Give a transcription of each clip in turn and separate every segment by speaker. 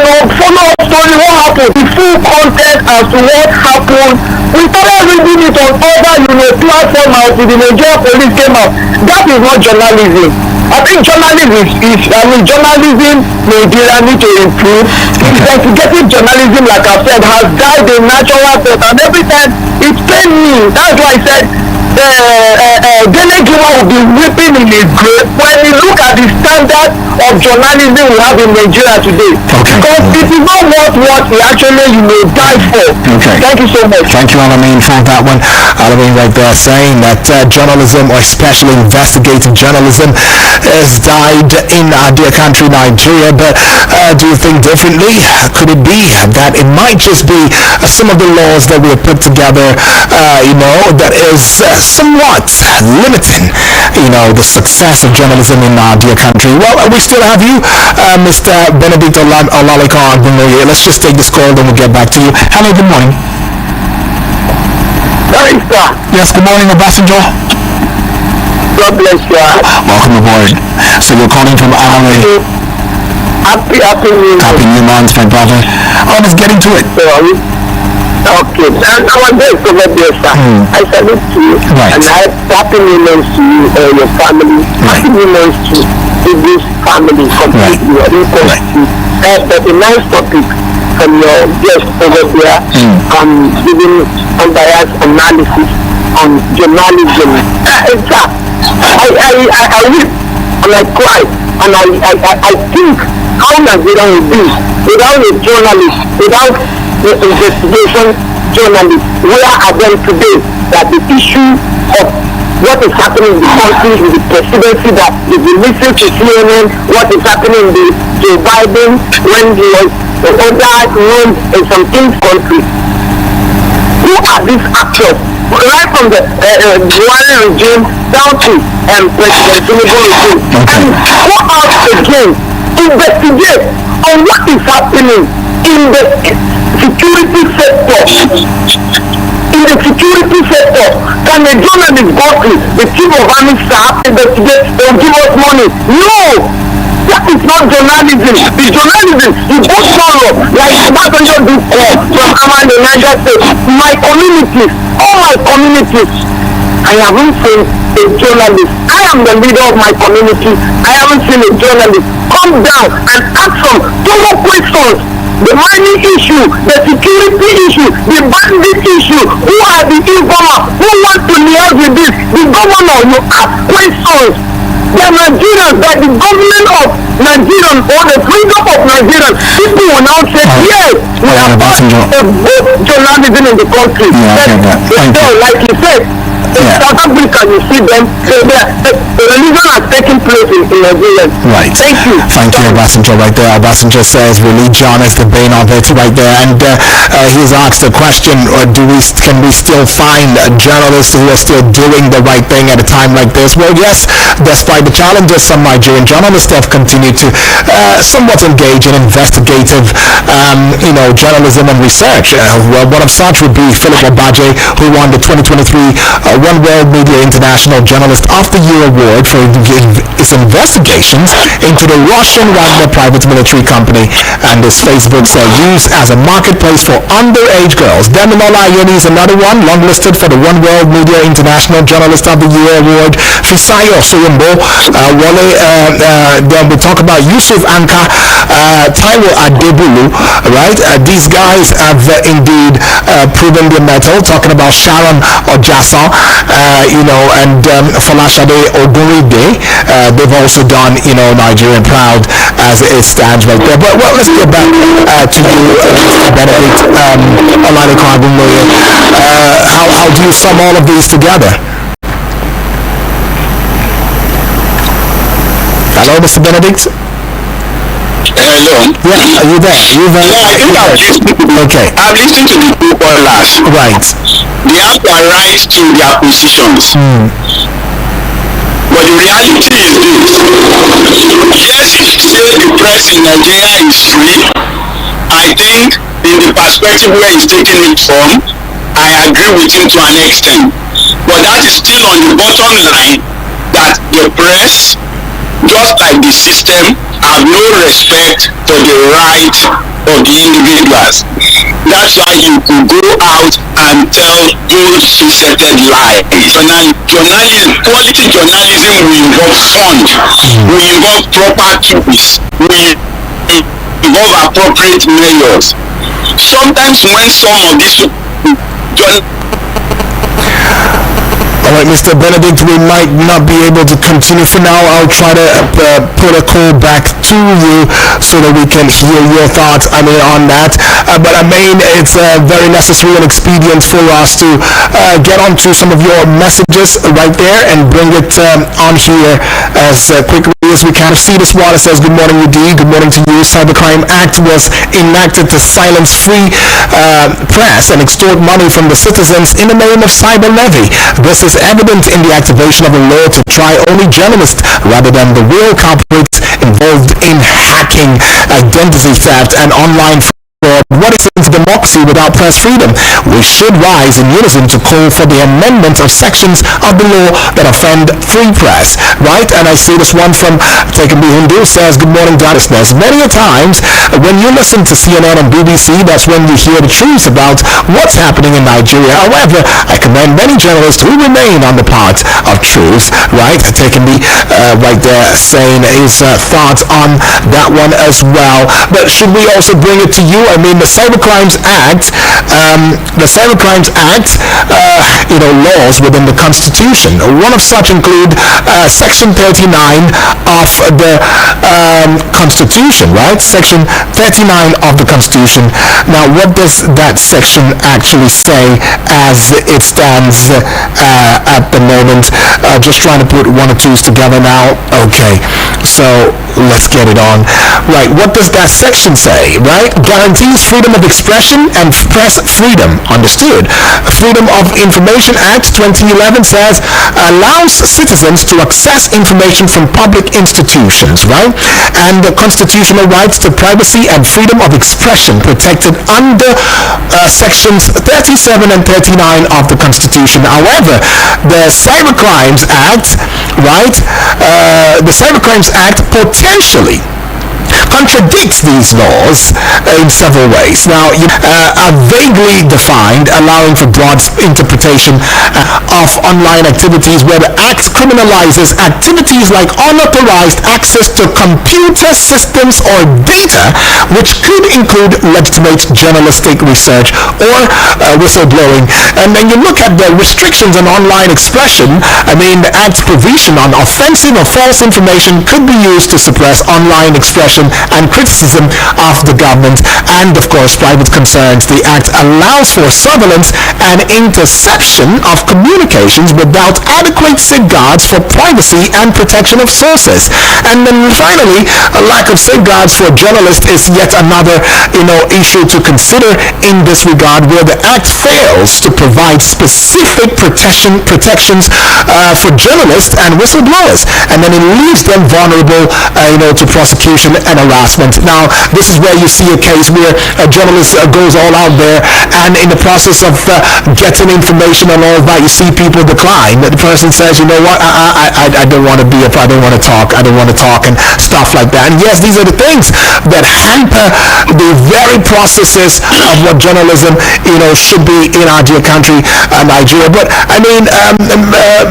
Speaker 1: follow up story, what happened, the full context as to what happened. We started reading it on other, platforms as the Nigerian police came out. That is not journalism. I think journalism Nigeria need to improve. Investigative journalism, like I said, has died a natural death, and every time it pained me. That's why I said Dele Juma will be weeping in his grave when we look at the standard of journalism we have in Nigeria today.
Speaker 2: Okay.
Speaker 1: Because it is not what he actually died for.
Speaker 2: Okay.
Speaker 1: Thank you so much.
Speaker 2: Thank you, Alameen, for that one. Alameen right there saying that journalism, or especially investigative journalism, has died in our dear country, Nigeria. But do you think differently? Could it be that it might just be some of the laws that we have put together, that is somewhat limiting, the success of journalism in our dear country? Well, we still have you, Mr. Benedict Olaleko. Let's just take this call, then we'll get back to you. Hello, good morning.
Speaker 1: Sorry, sir.
Speaker 2: Yes, good morning, Obasanjo.
Speaker 1: God bless you.
Speaker 2: Welcome aboard. So you're calling from Alawi.
Speaker 1: Happy New Year.
Speaker 2: Happy New Month, my brother. Let's get into it.
Speaker 1: Okay, and our best over there, sir. I salute to you,
Speaker 2: right.
Speaker 1: And I happy New Year to you and your family. Happy New Year to this family completely. Right. But a nice topic from your guest over there, giving unbiased analysis on journalism. Sir, I wish and I cry, and I think how Nigeria will be without a journalist, without the investigation journalists. Where are them today? That the issue of what is happening in the country, in the presidency, that if you listen to CNN, what is happening in the Joe Biden when he was the other rooms in some king's country. Who are these actors? Right from the Buhari regime down to President Tinubu regime. And go out again, investigate on what is happening in the security sector. In the security sector, can a journalist go to the chief of army staff, investigate and give us money? No! That is not journalism. The journalism, you go follow, like Obasanjo did from Amman in Niger State. My communities, all my communities, I haven't seen a journalist. I am the leader of my community. I haven't seen a journalist come down and ask some thorough questions. The mining issue, the security issue, the bandit issue, who are the informers, who want to liaise with this? The governor, you ask questions. The Nigerians, that the government of Nigeria or the freedom of Nigeria, people will now say, yes, we have got a good journalism in the country. Like you said, in South Africa, you see them, the religion has taken place in Nigeria.
Speaker 2: Right.
Speaker 1: Thank you.
Speaker 2: Thank you, Obasanjo, right there. Obasanjo says religion is the bane of it, right there. And he's asked a question, can we still find journalists who are still doing the right thing at a time like this? Well, yes, despite the challenges, some Nigerian journalists have continued to somewhat engage in investigative, journalism and research. One of such would be Philip Obaje, who won the 2023 One World Media International Journalist of the Year Award for his investigations into the Russian Wagner private military company and his Facebook cell used as a marketplace for underage girls. Demilola Ayeni is another one, longlisted for the One World Media International Journalist of the Year Award. Fisayo Soyombo, Wale, then we talk about Yusuf Anka, Taiwo Adebulu, right? These guys have indeed proven their mettle. Talking about Sharon Ojasa, and Falashade Oguride, they've also done, Nigerian proud as it stands right there. But let's get back to you, Benedict Olaleko Agunloye. How do you sum all of these together? Hello, Mr. Benedict?
Speaker 3: Hello.
Speaker 2: Yeah, are you there? Okay.
Speaker 3: I've listened to the two callers.
Speaker 2: Right.
Speaker 3: They have to right to their positions. But the reality is this. Yes, say the press in Nigeria is free. I think in the perspective where he's taking it from, I agree with him to an extent. But that is still on the bottom line that the press, just like the system, have no respect for the rights of the individuals. That's why you could go out and tell those suspected lies. Journalism, quality journalism will involve fund, will involve proper tools, will involve appropriate measures. Sometimes when some of these
Speaker 2: All right, Mr. Benedict, we might not be able to continue for now. I'll try to put a call back to you so that we can hear your thoughts, on that. But it's very necessary and expedient for us to get onto some of your messages right there and bring it on here as quickly as we can. Cetus Water says, good morning, UD. Good morning to you. Cybercrime Act was enacted to silence free press and extort money from the citizens in the name of cyber levy. This is evident in the activation of a law to try only journalists rather than the real culprits involved in hacking, identity theft, and online fraud. What is democracy without press freedom? We should rise in unison to call for the amendment of sections of the law that offend free press, right? And I see this one from Taken Be Hindu says, good morning, listeners. Many a times when you listen to CNN and BBC, that's when you hear the truth about what's happening in Nigeria. However, I commend many journalists who remain on the path of truth, right? Taken Be right there saying his thoughts on that one as well. But should we also bring it to you? The Cybercrimes Act, laws within the Constitution. One of such include Section 39 of the Constitution, right? Section 39 of the Constitution. Now, what does that section actually say as it stands at the moment? Just trying to put one or twos together now. Okay, so let's get it on. Right, what does that section say, right? Guarantees freedom of expression and press freedom. Understood. Freedom of Information Act 2011 says allows citizens to access information from public institutions, right? And the constitutional rights to privacy and freedom of expression protected under sections 37 and 39 of the Constitution. However, the Cybercrimes Act, right? The Cybercrimes Act potentially contradicts these laws in several ways. Now, are vaguely defined, allowing for broad interpretation of online activities, where the Act criminalizes activities like unauthorized access to computer systems or data, which could include legitimate journalistic research or whistleblowing. And then you look at the restrictions on online expression. The Act's provision on offensive or false information could be used to suppress online expression and criticism of the government and, of course, private concerns. The Act allows for surveillance and interception of communications without adequate safeguards for privacy and protection of sources. And then finally, a lack of safeguards for journalists is yet another, issue to consider in this regard, where the Act fails to provide specific protections for journalists and whistleblowers, and then it leaves them vulnerable, to prosecution and harassment. Now, this is where you see a case where a journalist goes all out there, and in the process of getting information and all that, you see people decline. The person says, you know what, I don't want to be I don't want to talk, and stuff like that. And yes, these are the things that hamper the very processes of what journalism, should be in our dear country, Nigeria. But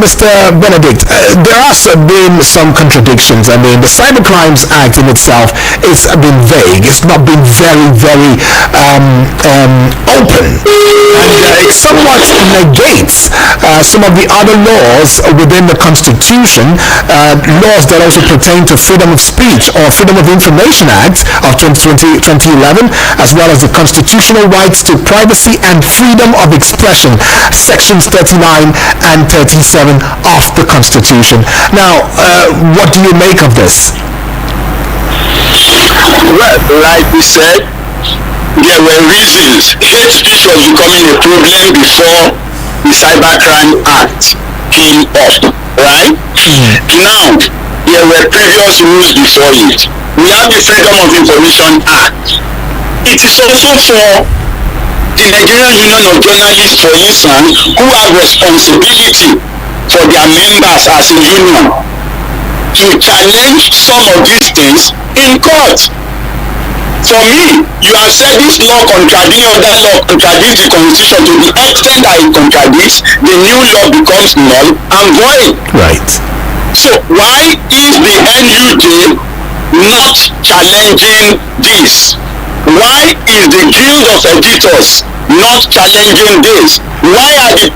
Speaker 2: Mr. Benedict, there have been some contradictions. The Cybercrimes Act in itself is been vague. It's not been very, very open, and it somewhat negates some of the other laws within the Constitution, laws that also pertain to freedom of speech or Freedom of Information Act of 2011, as well as the constitutional rights to privacy and freedom of expression, sections 39 and 37 of the Constitution. Now, what do you make of this?
Speaker 3: Well, like we said, there were reasons. Hate speech was becoming a problem before the Cybercrime Act came up, right? Now, there were previous rules before it. We have the Freedom of Information Act. It is also for the Nigerian Union of Journalists, for instance, who have responsibility for their members as a union. to challenge some of these things in court. For me, you have said this law contradicts other law, contradicts the constitution. To the extent that it contradicts, the new law becomes null and void.
Speaker 2: Right.
Speaker 3: So why is the NUJ not challenging this? Why is the Guild of Editors not challenging this? Why are the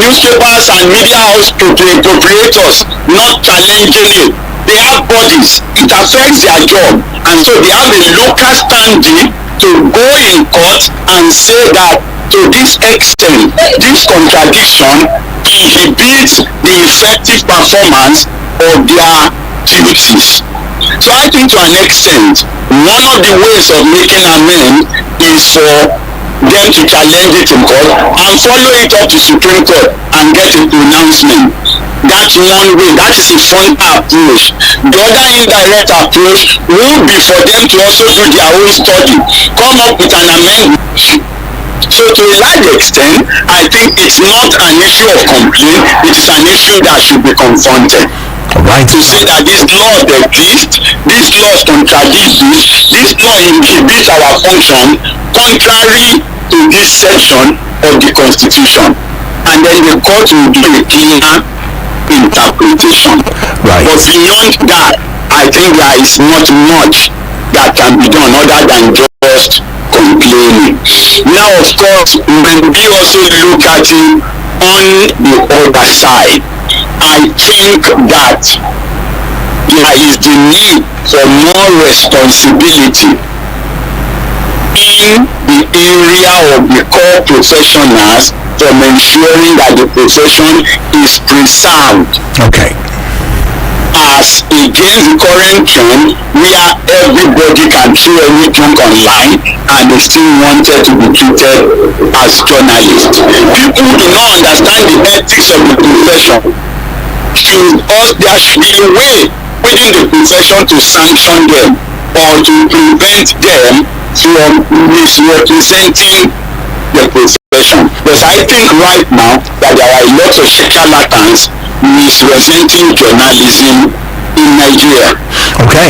Speaker 3: newspapers and media house proprietors not challenging it? They have bodies, it affects their job, and so they have a local standing to go in court and say that to this extent, this contradiction inhibits the effective performance of their duties. So I think to an extent, one of the ways of making amends is for them to challenge it in court and follow it up to Supreme Court and get a pronouncement. That's one way. That is a frontal approach. The other indirect approach will be for them to also do their own study, come up with an amendment. So to a large extent, I think it's not an issue of complaint, it is an issue that should be confronted.
Speaker 2: Right.
Speaker 3: To say that these laws exist, these laws contradict this law inhibits our function contrary to this section of the Constitution. And then the court will do a cleaner interpretation.
Speaker 2: Right.
Speaker 3: But beyond that, I think there is not much that can be done other than just complaining. Now, of course, when we also look at it on the other side, I think that there is the need for more responsibility in the area of the core professionals from ensuring that the profession is preserved.
Speaker 2: Okay.
Speaker 3: As against the current trend where everybody can throw anything online and they still wanted to be treated as journalists. People do not understand the ethics of the profession. There should be a way within the profession to sanction them or to prevent them from misrepresenting the profession. Because I think right now that there are a lot of charlatans misrepresenting journalism in Nigeria.
Speaker 2: Okay.